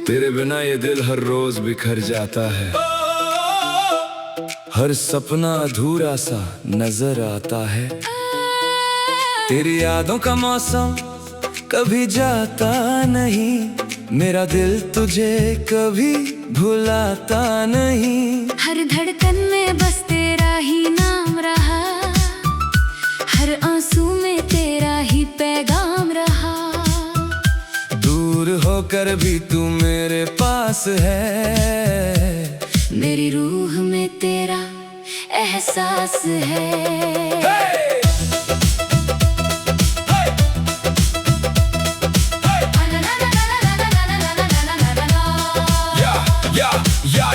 तेरे बिना ये दिल हर रोज बिखर जाता है, हर सपना अधूरा सा नजर आता है। तेरी यादों का मौसम कभी जाता नहीं, मेरा दिल तुझे कभी भुलाता नहीं। हर धड़कन में बस तेरा ही नाम रहा, हर आंसू में तेरा ही पैगाम रहा। दूर होकर भी तू मेरे पास है, मेरी रूह में तेरा एहसास है।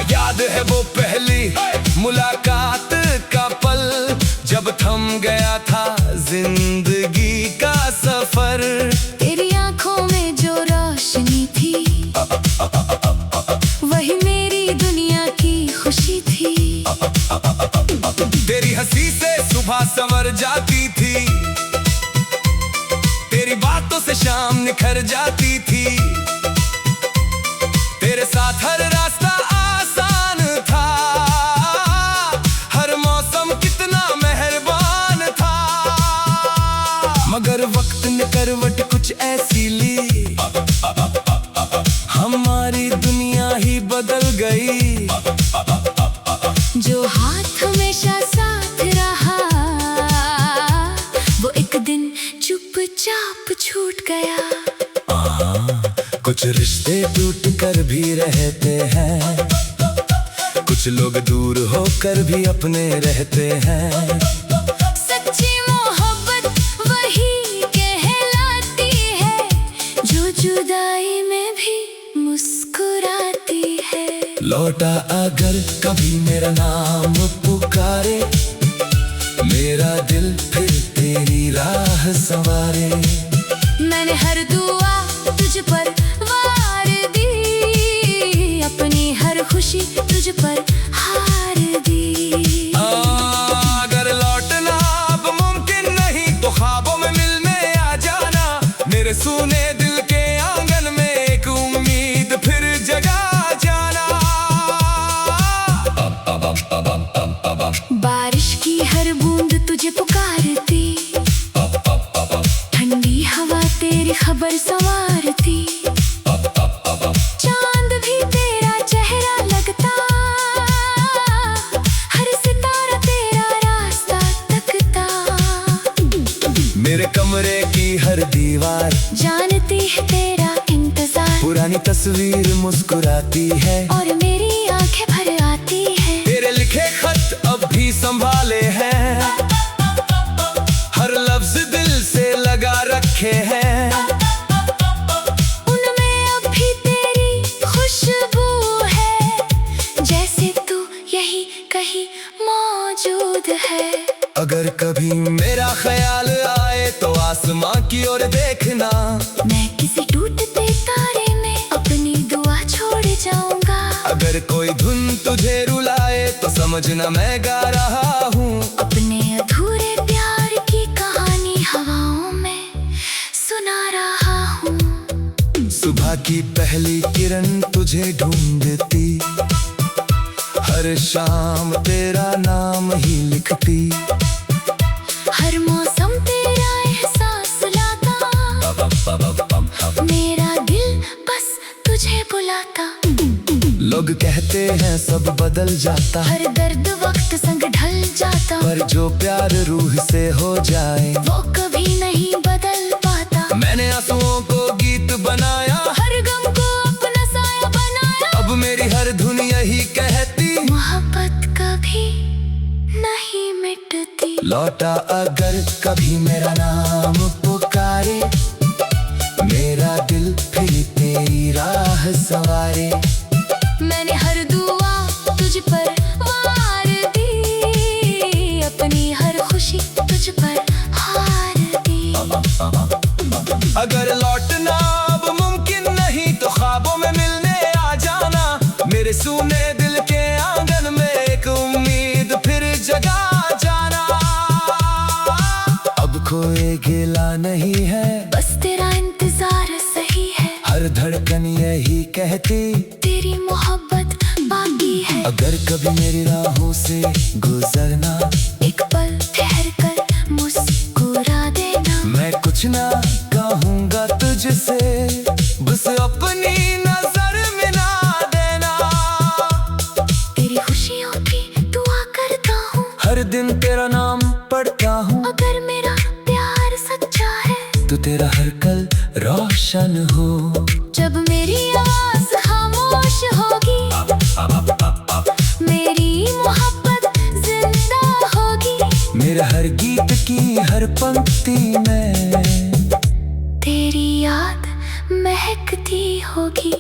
याद है वो पहली मुलाकात का पल, जब थम गया था जिंदगी का सफर। तेरी आंखों में जो रोशनी थी, वही मेरी दुनिया की खुशी थी। तेरी हंसी से सुबह संवर जाती थी, तेरी बातों से शाम निखर जाती थी। तेरे साथ हर रास्ता आसान था, हर मौसम कितना मेहरबान था। मगर वक्त ने करवट कुछ ऐसी ली, हमारी दुनिया ही बदल गई। जो हाथ हमेशा साथ रहा, वो एक दिन चुपचाप छूट गया। कुछ रिश्ते टूट कर भी रहते हैं, कुछ लोग दूर होकर भी अपने रहते हैं। सच्ची मोहब्बत वही कहलाती है, जो जुदाई में भी मुस्कुराती है। लौटा अगर कभी मेरा नाम पुकारे, मेरा दिल फिर तेरी राह संवारे। मैंने हर दुआ तुझ पर वार दी, अपनी हर खुशी तुझ पर हार दी। अगर लौटना अब मुमकिन नहीं, तो ख्वाबों में मिलने आ जाना। मेरे सुने दिल के आंगन में एक उम्मीद फिर जगा जाना। बारिश की हर बूंद तुझे पुकारती, ठंडी हवा तेरी खबर संवारती। चांद भी तेरा चेहरा लगता, हर सितारा तेरा रास्ता तकता। मेरे कमरे की हर दीवार जानती है तेरा इंतजार, पुरानी तस्वीर मुस्कुराती है और मेरी आंखें भर आती है। तेरे लिखे खत अब भी संभाले हैं, हर लफ्ज दिल से लगा रखे हैं। उनमें अब भी तेरी खुशबू है, जैसे तू यही कहीं मौजूद है। अगर कभी मेरा ख्याल आए, तो आसमां की ओर देखना। मैं किसी टूटते तारे में अपनी दुआ छोड़ जाऊंगा। अगर कोई धुन तुझे रुलाए, तो समझना मैं गा रहा हूँ। अपने अधूरे प्यार की कहानी हवाओं में सुना रहा हूँ। सुबह की पहली किरण तुझे ढूंढती, हर शाम तेरा नाम ही लिखती। हर मौसम तेरा एहसास लाता, मेरा दिल बस तुझे बुलाता। लोग कहते हैं सब बदल जाता, हर दर्द वक्त संग ढल जाता। पर जो प्यार रूह से हो जाए, वो कभी नहीं बदल पाता। मैंने आंसुओं को गीत बनाया, हर गम को अपना साया बनाया। अब मेरी हर धुन यही कहती, मोहब्बत कभी नहीं मिटती। लौटा अगर कभी मेरा नाम पुकारे, मेरा दिल फिर तेरी राह संवारे। मैंने हर दुआ तुझ पर वार दी, अपनी हर खुशी तुझ पर हार दी। अगर लौटना अब मुमकिन नहीं, तो ख्वाबों में मिलने आ जाना। मेरे सुने दिल के आंगन में एक उम्मीद फिर जगा जाना। अब कोई गिला नहीं है, बस तेरा हर धड़कन यही कहती तेरी मोहब्बत बाकी है। अगर कभी मेरी राहों से गुजरना, एक पल ठहर कर मुस्कुरा देना। मैं कुछ ना कहूँगा तुझसे, बस अपनी नजर मिला देना। तेरी खुशियों की दुआ करता हूँ, हर दिन तेरा नाम पढ़ता हूँ। अगर मेरा प्यार सच्चा है तो तेरा हर कल रोशन हो। जब मेरी आवाज खामोश होगी, मेरी मोहब्बत जिंदा होगी। मेरे हर गीत की हर पंक्ति में तेरी याद महकती होगी।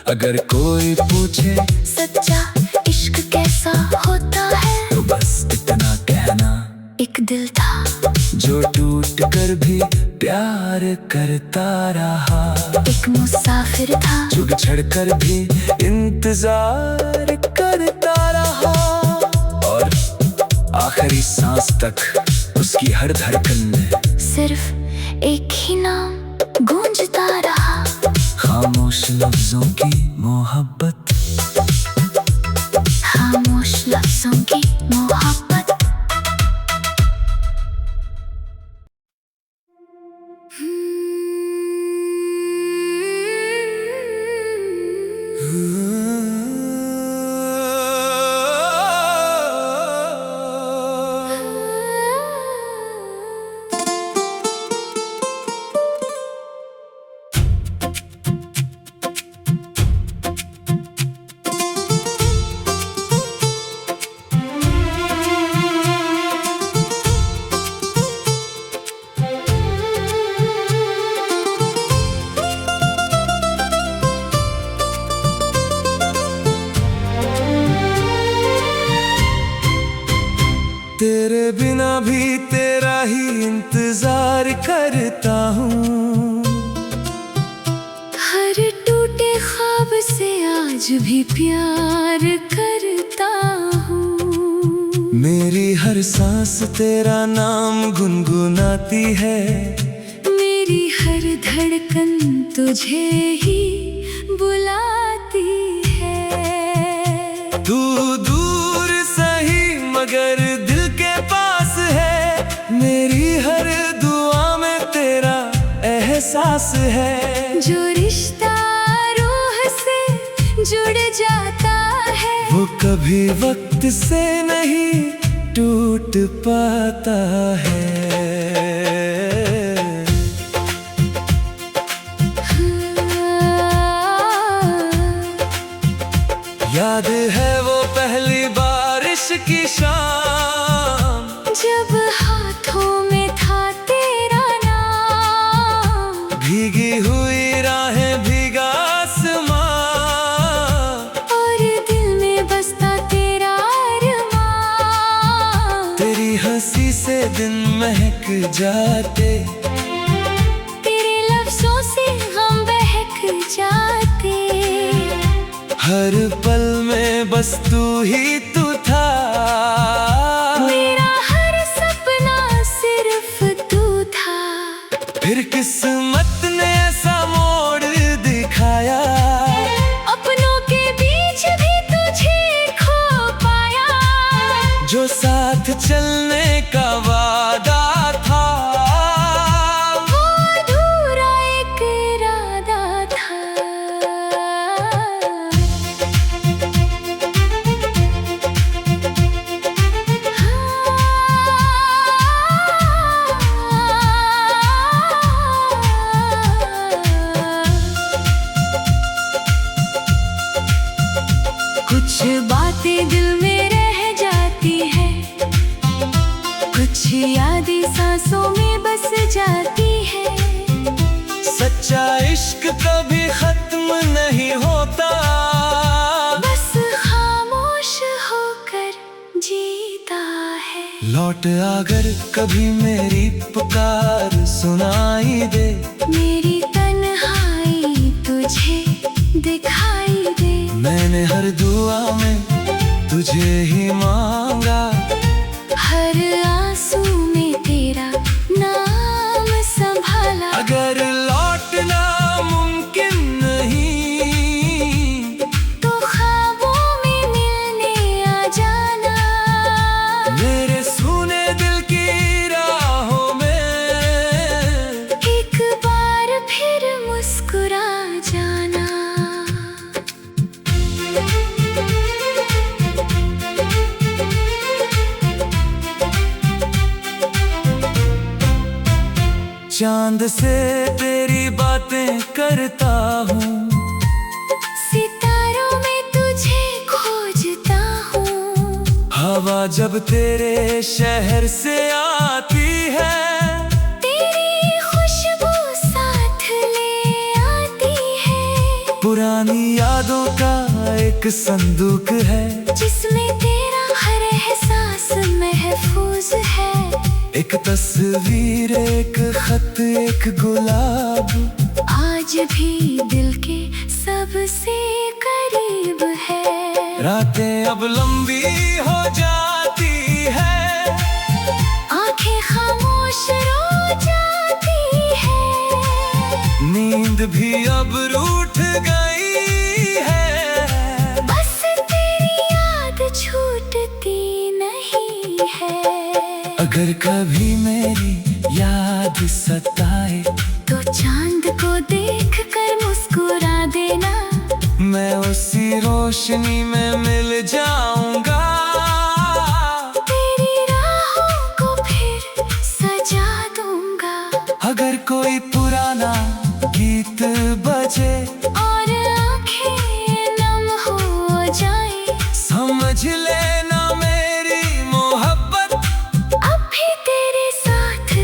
अगर कोई पूछे सच्चा इश्क कैसा होता है, तो बस इतना कहना, एक दिल था जो टूट कर भी प्यार करता रहा। एक मुसाफिर था जो बिछड़ कर भी इंतजार करता रहा। और आखिरी सांस तक उसकी हर धड़कन में सिर्फ एक ही नाम गूंजता रहा। खामोश लफ्जों की मोहब्बत, खामोश लफ्जों की मोहब्बत। तेरे बिना भी तेरा ही इंतजार करता हूँ। हर टूटे ख्वाब से आज भी प्यार करता हूँ। मेरी हर सांस तेरा नाम गुनगुनाती है। मेरी हर धड़कन तुझे ही बुलाती है। तू दूर सही मगर दिल के पास है। मेरी हर दुआ में तेरा एहसास है। जो रिश्ता रूह से जुड़ जाता है, वो कभी वक्त से नहीं टूट पाता है। याद है वो पहली बारिश की शाम, जब हाथों में था तेरा नाम। भीगी हुई राहें भीगा आसमां, और दिल में बसता तेरा अरमां। तेरी हंसी से दिन महक जाते, तेरे लफ्जों से हम बहक जाते। हर पल में बस तू ही तू था। मेरा हर सपना सिर्फ तू था। फिर किस्मत ने ऐसा मोड़ दिखाया, अपनों के बीच भी तुझे खो पाया। जो साथ चलने का वादा था, वो अधूरा एक इरादा था। कुछ बातें दिल में रह जाती है, कुछ यादें सांसों में बस जाती है। सच्चा इश्क कभी खत्म नहीं होता, बस खामोश होकर जीता है। लौट आकर कभी मेरी पुकार सुनाई दे। मेरी तन्हाई तुझे दिखाई दे। मैंने हर दुआ में तुझे ही मांगा, हर आंसू में तेरा नाम संभाला। अगर लौटना मुमकिन चांद से तेरी बातें करता हूँ, सितारों में तुझे खोजता हूँ। हवा जब तेरे शहर से आती है, तेरी खुशबू साथ ले आती है। पुरानी यादों का एक संदूक है, जिसमें तेरा हर एहसास महफूज है। एक तस्वीर, एक खत, एक गुलाब, आज भी दिल के सबसे करीब है। रातें अब लंबी हो जाती है, आंखें खामोश रो जाती है। नींद भी अब रूठ गई है, बस तेरी याद छूटती नहीं है। अगर कभी मेरी याद सताए, तो चांद को देख कर मुस्कुरा देना। मैं उसी रोशनी में मिल जाऊंगा, तेरी राहों को फिर सजा दूंगा। अगर कोई पुराना गीत बजे और आंखें नम हो जाए, समझ लेना मेरी मोहब्बत अब भी तेरे साथ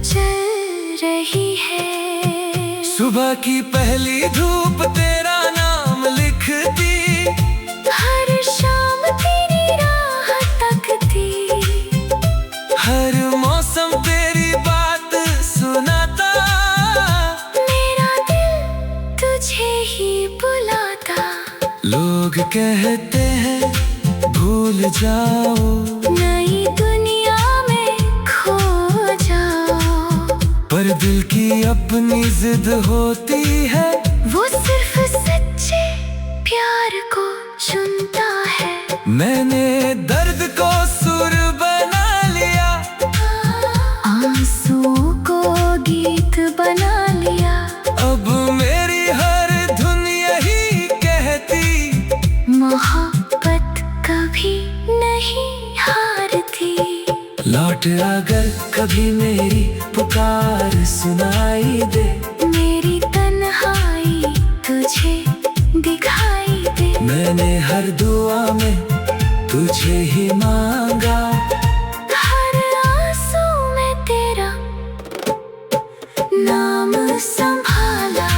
चल रही है। सुबह की पहली धूप तेरा नाम लिखती, हर शाम तेरी राह तकती। हर मौसम तेरी बात सुनाता, मेरा दिल तुझे ही बुलाता। लोग कहते हैं भूल जाओ, नई दुनिया में खो जाओ। पर दिल की अपनी जिद होती है, वो सिर्फ सच्चे प्यार को चुनता है। मैंने दर्द को सुर बना लिया, आंसुओं को गीत बना लिया। अब मेरी हर धुन यही कहती, मोहब्बत कभी नहीं हारती। लौट अगर कभी मेरी पुकार सुनाई दे, मेरी तन्हाई तुझे दिखाई दे। मैंने हर दुआ में तुझे ही मांगा, हर आंसू में तेरा नाम संभाला।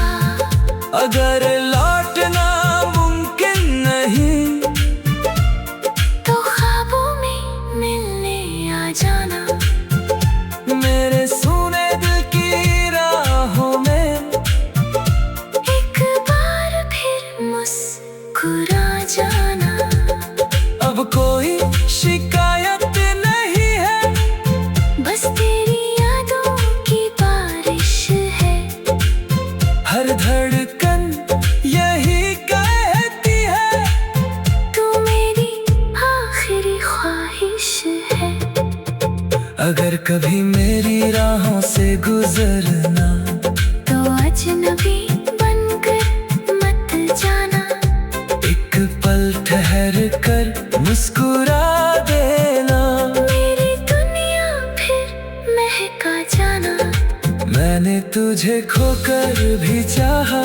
अगर लौटना मुमकिन नहीं, तो ख्वाबों में मिलने आ जाना। मेरे सुने दिल की राहों में एक बार फिर मुस्कुरा जाना। अब कोई शिकायत नहीं है, बस तेरी यादों की बारिश है। हर धड़कन यही कहती है, तू मेरी आखिरी ख्वाहिश है। अगर कभी मेरी राहों से गुजरना, तो अजनबी बनकर मत जाना। एक पल ठहर कर मुस्कुरा देना, मेरी दुनिया फिर महका जाना। मैंने तुझे खोकर भी चाहा,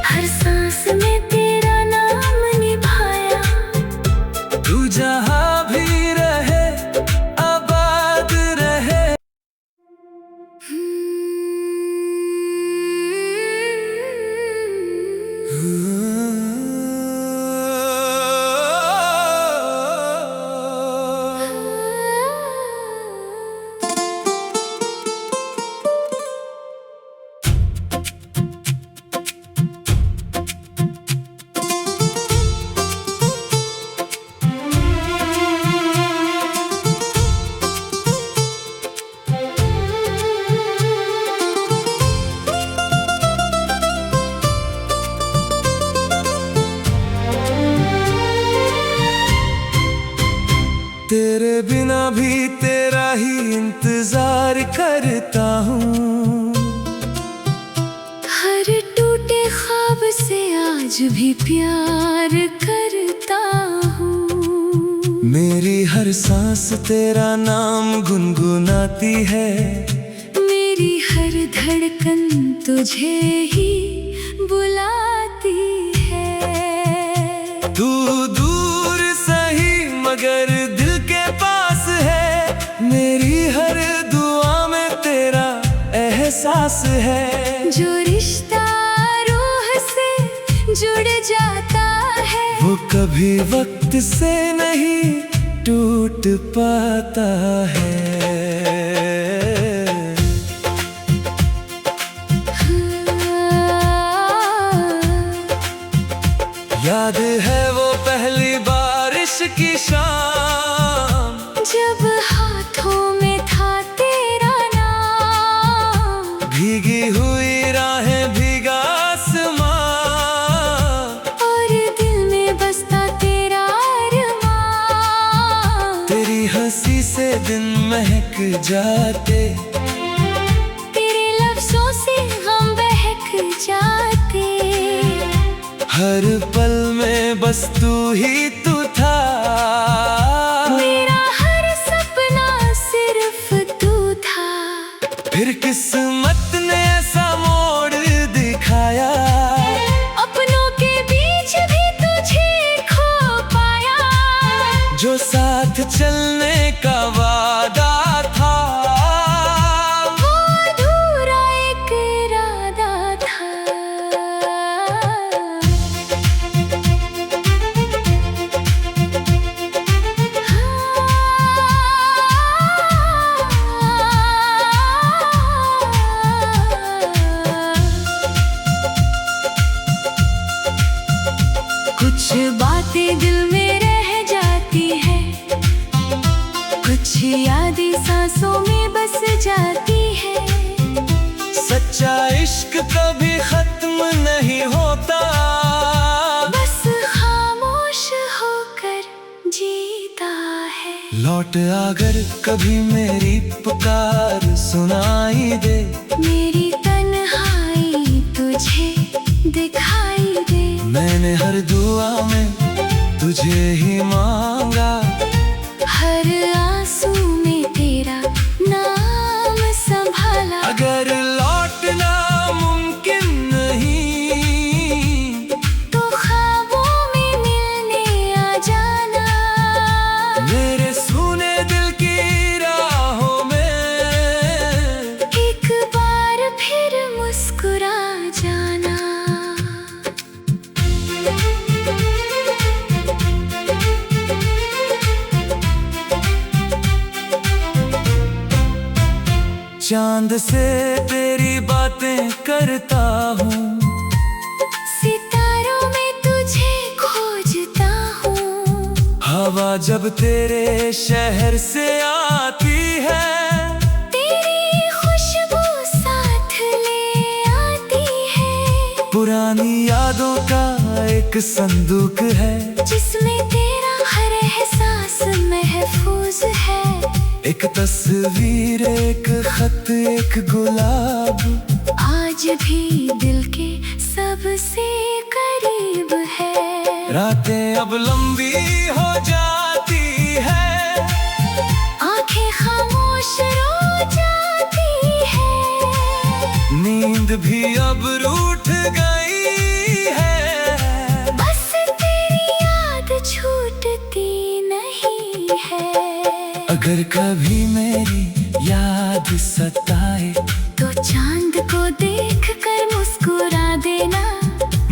हर सांस में तेरा नाम निभाया। तू जहाँ भी रहे आबाद रहे। तेरे बिना भी तेरा ही इंतजार करता हूँ। हर टूटे ख्वाब से आज भी प्यार करता हूँ। मेरी हर सांस तेरा नाम गुनगुनाती है। मेरी हर धड़कन तुझे ही बुलाती है। तू दूर सही मगर दिल के पास है, मेरी हर दुआ में तेरा एहसास है। जो रिश्ता रूह से जुड़ जाता है, वो कभी वक्त से नहीं टूट पाता है। याद है वो पहली बारिश की शाम, जब हाथों में था तेरा नाम। भीगी हुई राहें भीगा आसमां, और दिल में बसता तेरा अरमां। तेरी हंसी से दिन महक जाते, तेरे लफ्जों से गम बहक जाते। हर पल में बस तू ही तू था, मेरा हर सपना सिर्फ तू था। फिर किस्मत ने ऐसा मोड़ दिखाया, अपनों के बीच भी तुझे खो पाया। जो साथ चलने का वादा था, वो अधूरा एक इरादा था। कुछ बातें दिल में रह जाती है, कुछ यादें सांसों में बस जाती है। सच्चा इश्क कभी खत्म नहीं होता, बस खामोश होकर जीता है। लौट आकर कभी मेरी पुकार सुनाई दे, मेरी तन्हाई तुझे दिखाई दे। मैंने हर दुआ में तुझे ही मांगा, हर आंसू में तेरा नाम संभाला। अगर लौटना मुमकिन नहीं, तो ख्वाबों में मिलने आ जाना। मेरे सूने दिल की राहों में एक बार फिर मुस्कुरा जाना। चांद से तेरी बातें करता हूँ, सितारों में तुझे खोजता हूँ। हवा जब तेरे शहर से आती है, तेरी खुशबू साथ ले आती है। पुरानी यादों का एक संदूक है, जिसमें तेरा हर एहसास महफूज है। एक तस्वीर, एक खत, एक गुलाब, आज भी दिल के सबसे करीब है। रातें अब लंबी हो जाती है, आंखें खामोश रो जाती है। नींद भी अब रूठ गई है, बस तेरी याद छूटती नहीं है। अगर कभी मेरी याद सताए, तो चांद को देख कर मुस्कुरा देना।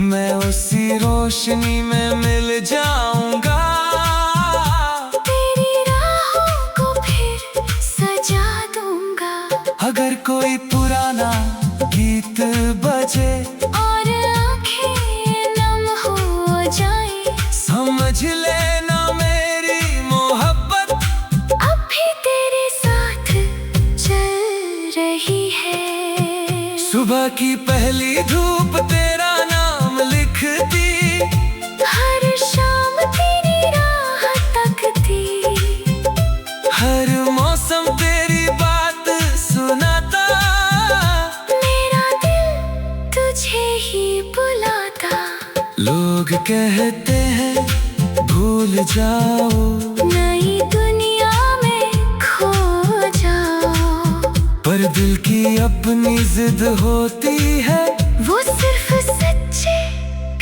मैं उसी रोशनी में मिल जाऊंगा, तेरी राहों को फिर सजा दूंगा। अगर कोई पुराना गीत बजे और आंखें नम हो जाए, समझ लेना मेरी मोहब्बत अब भी तेरे साथ चल रही है। सुबह की पहली धूप तेरा नाम लिखती, हर शाम तेरी राह तकती। हर मौसम तेरी बात सुनाता, मेरा दिल तुझे ही बुलाता। लोग कहते हैं भूल जाओ, नई दुनिया में खो जाओ। पर दिल की अपनी जिद होती है। वो सिर्फ सच्चे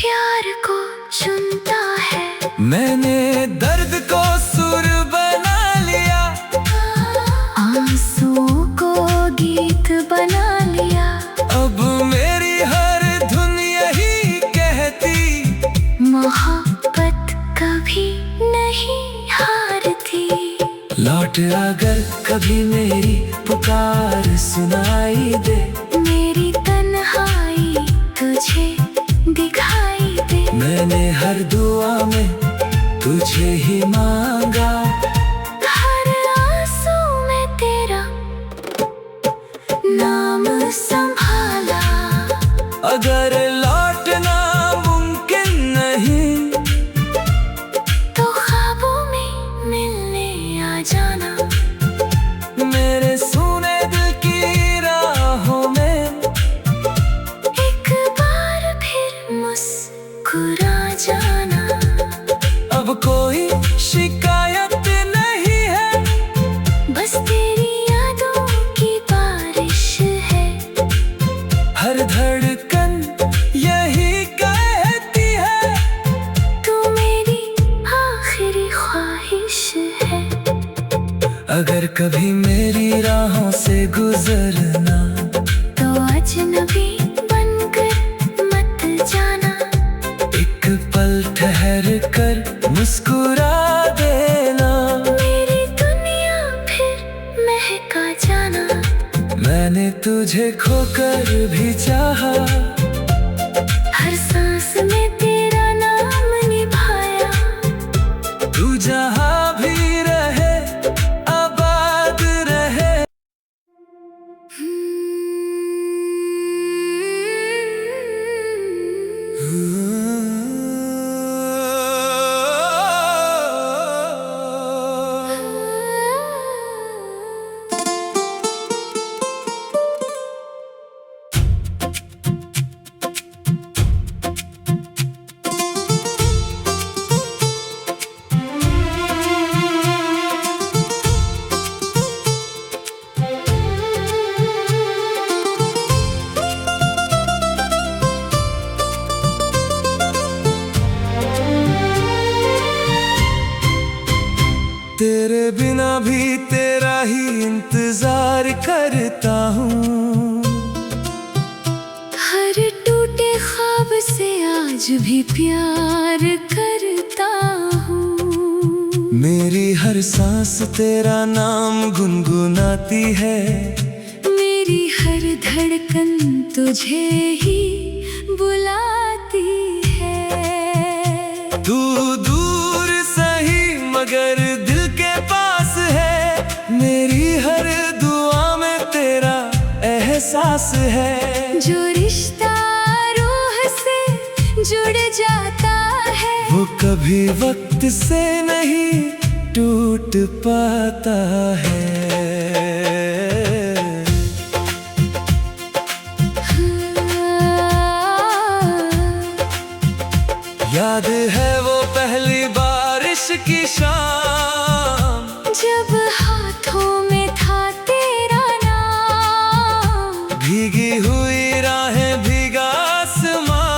प्यार को चुनता है। मैंने दर्द को सुर बना लिया, आंसुओं को गीत बना लिया। अब मेरी हर धुन यही कहती, मोहब्बत कभी नहीं हारती। लौट अगर कभी मेरी पुकार सुनाई दे, मेरी तन्हाई तुझे दिखाई दे। मैंने हर दुआ में तुझे ही मांगा, हर आंसू में तेरा नाम संभाला। अगर लौटना मुमकिन नहीं तो ख्वाबों में मिलने आ जाना। मेरे सुने दिल की राहों में एक बार फिर मुस्कुरा जाना। अब कोई शिकायत नहीं है, बस तेरी यादों की बारिश है। हर धड़कन यही कहती है, तू मेरी आखिरी ख्वाहिश है। अगर कभी मेरी राहों से गुजरना तो अजनबी बनकर मत जाना। एक पल ठहर कर मुस्कुरा देना। मेरी दुनिया फिर महका जाना। मैंने तुझे खोकर भी चाहा, हर सांस में तेरा नाम निभाया। तू जहाँ भी रहे आबाद रहे। तेरे बिना भी तेरा ही इंतजार करता हूँ। हर टूटे ख्वाब से आज भी प्यार करता हूँ। मेरी हर सांस तेरा नाम गुनगुनाती है। मेरी हर धड़कन तुझे ही बुलाती है। तू दूर सही मगर दिल के पास है। मेरी हर दुआ में तेरा एहसास है। जो रिश्ता रूह से जुड़ जाता है, वो कभी वक्त से नहीं टूट पाता है। याद है वो पहली बारिश की शाम, जब हाथों में था तेरा नाम। भीगी हुई राहें भीगा आसमां,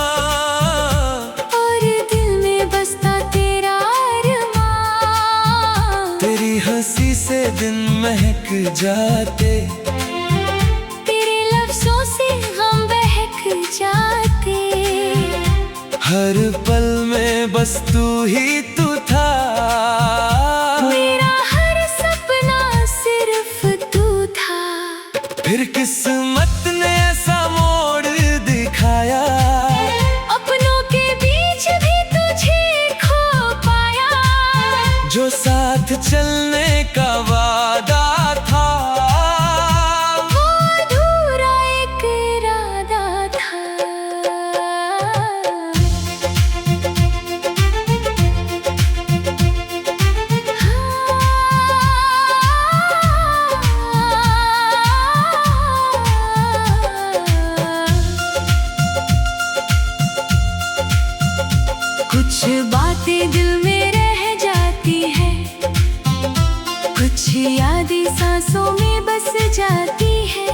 और दिल में बसता तेरा अरमां। तेरी हंसी से दिन महक जाते, तेरे लफ्जों से हम बहक जाते। हर पल में बस तू ही तू था। मेरा हर सपना सिर्फ तू था। फिर किस्मत ने ऐसा मोड़ दिखाया, अपनों के बीच भी तुझे खो पाया। जो साथ चलने का वादा था, वो अधूरा एक इरादा था। कुछ बातें दिल में रह जाती है, कुछ यादें सांसों में बस जाती है।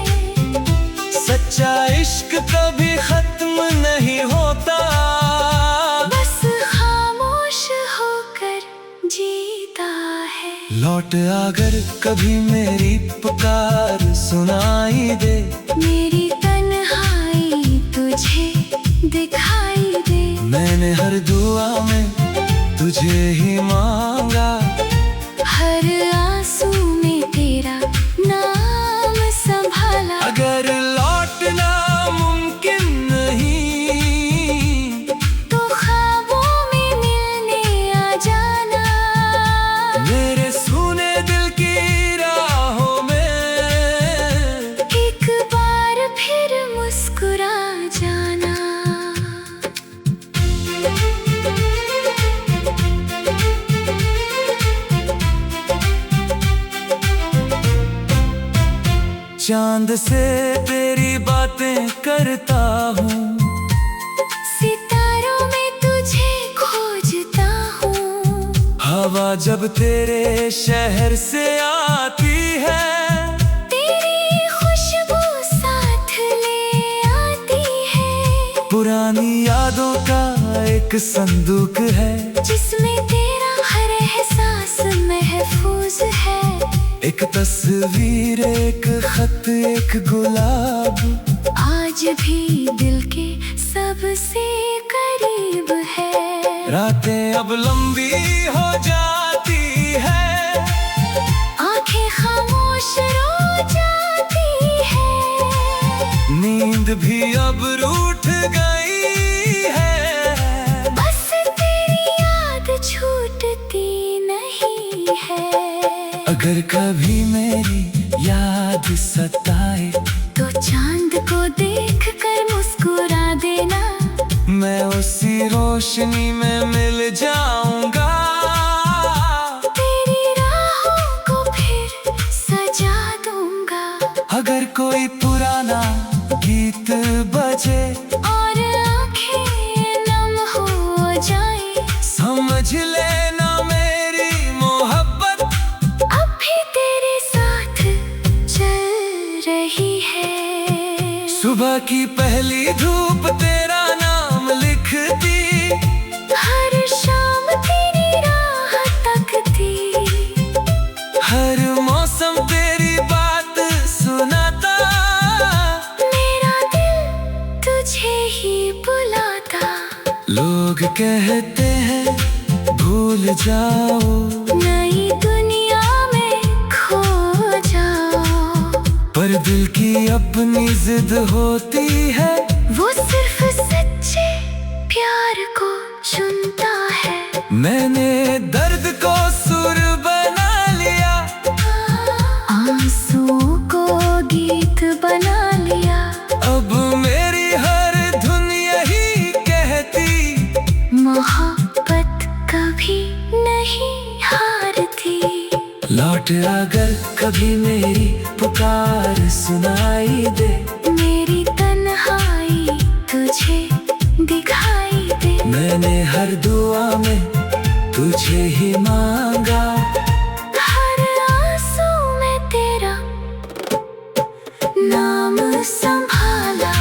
कभी खत्म नहीं होता, बस खामोश होकर जीता है। लौट अगर कभी मेरी पुकार सुनाई दे, मेरी तन्हाई तुझे दिखाई दे। मैंने हर दुआ में तुझे ही मांगा, हर आंसू में तेरा नाम संभाला। अगर लौटना मुमकिन नहीं तो ख्वाबों में मिलने आ जाना, मेरे सूने दिल की राहों में एक बार फिर मुस्कुरा जाना। चांद से तेरी बातें करता हूँ, सितारों में तुझे खोजता हूँ। हवा जब तेरे शहर से आती है, तेरी खुशबू साथ ले आती है। पुरानी यादों का एक संदूक है, जिसमें तेरा हर एहसास महफूज है। एक तस्वीर, एक खत, एक गुलाब, आज भी दिल के सबसे करीब है। रातें अब लंबी हो जाती है, आंखें खामोश रो जाती है। नींद भी अब रूठ गई है, बस तेरी याद छूटती नहीं है। अगर कभी मेरी याद सताए, तो चांद को देख कर मुस्कुरा देना। मैं उसी रोशनी में मिल जाऊंगा, तेरी राहों को फिर सजा दूंगा। अगर कोई पुराना गीत बजे और आंखें नम हो जाए, समझ लेना मेरी मोहब्बत अब भी तेरे साथ चल रही है। सुबह की पहली धूप तेरा नाम लिखती, हर शाम तेरी राह तकती। हर मौसम तेरी बात सुनाता, मेरा दिल तुझे ही बुलाता। लोग कहते हैं भूल जाओ, नई दुनिया में खो जाओ। पर दिल की अपनी जिद होती है, वो सिर्फ सच्चे प्यार को चुनता है। मैंने दर्द को सुर बना लिया, आंसुओं को गीत बना लिया। अब मेरी हर धुन यही कहती, मोहब्बत कभी नहीं हारती। लौट अगर कभी मेरी पुकार सुनाई दे, मेरी तन्हाई तुझे दिखाई दे। मैंने हर दुआ में तुझे ही मांगा, हर आंसू में तेरा नाम संभाला।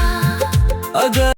अगर